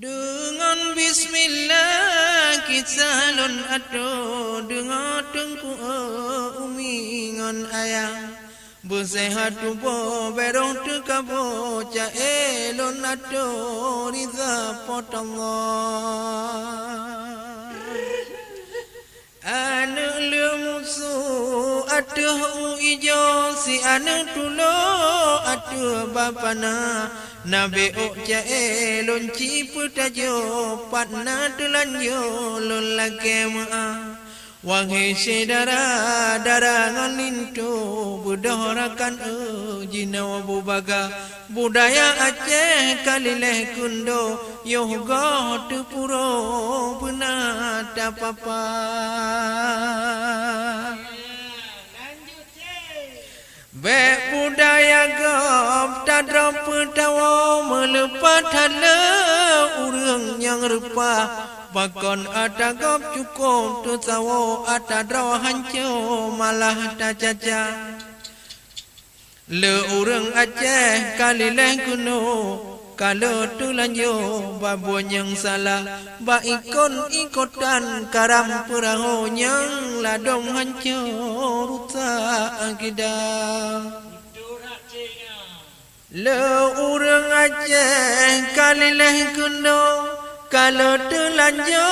Dengan bismillah kisalun ado dengar tengku umingan ayang bersehat tubuh berong tekabo ca elon ado riza potallah anu lemusu atuh ijo si anu tulo atuh bapana nabe ok ca elon cipu tajo patna tulan yo lon lage ma wahai sedara darangan lintu budorakan jinawa bubaga budaya Aceh kalileh kundo yoga tepuro penata papa be budaya gap tadra petawa melepat hala urang yang rupa bakon ada gap cukup tu sawo ada dra hancu malah tak caca le urang Aceh kalileh kuno kalau tulan yo babu yang salah ba ikon ikotan karam perahu yang ladong hancur rusak akidah le urang Aceh kalileh kuno kalau tulan yo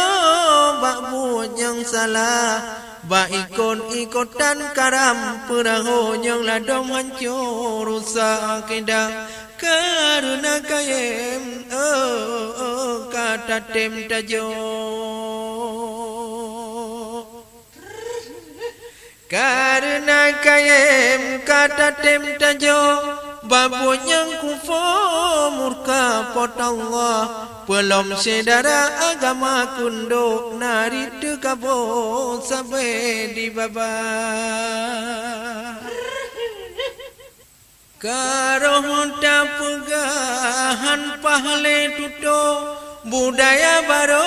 babu yang salah ba ikon ikotan karam perahu yang ladong hancur rusak akidah karena kayem kata tem tajo karena kayem kata tem tajo babu yang kufo murka pot Allah belum sedara agama kundo nari dekabo sampai di baba karoh tapegahan pahle tuto budaya baro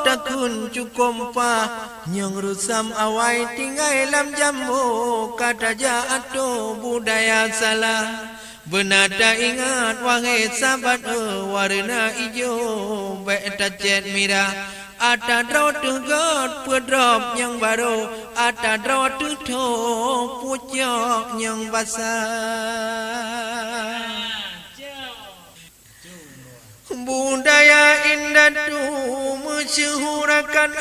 takun cukompa nyong rusam awai tinggai lam jambu kata jatuh budaya salah benada ingat wahai sahabat warna ijo beta cet mira ada draw tegot pedrop yang baru ada draw tuto pucok yang basah budaya indah tu mensyuhurakan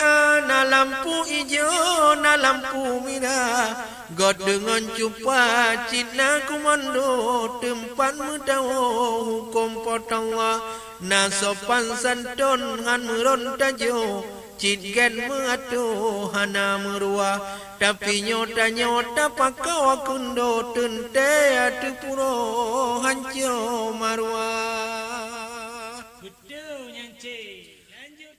na lampu hijau na lampu merah God dengan cupa cina komando tempat mudawo hukum potonglah na sopan santun han meron tajo citken mengatu hana merua tapi nyota pakawa kundo tente atu puro hancio marwa betul yang lanjut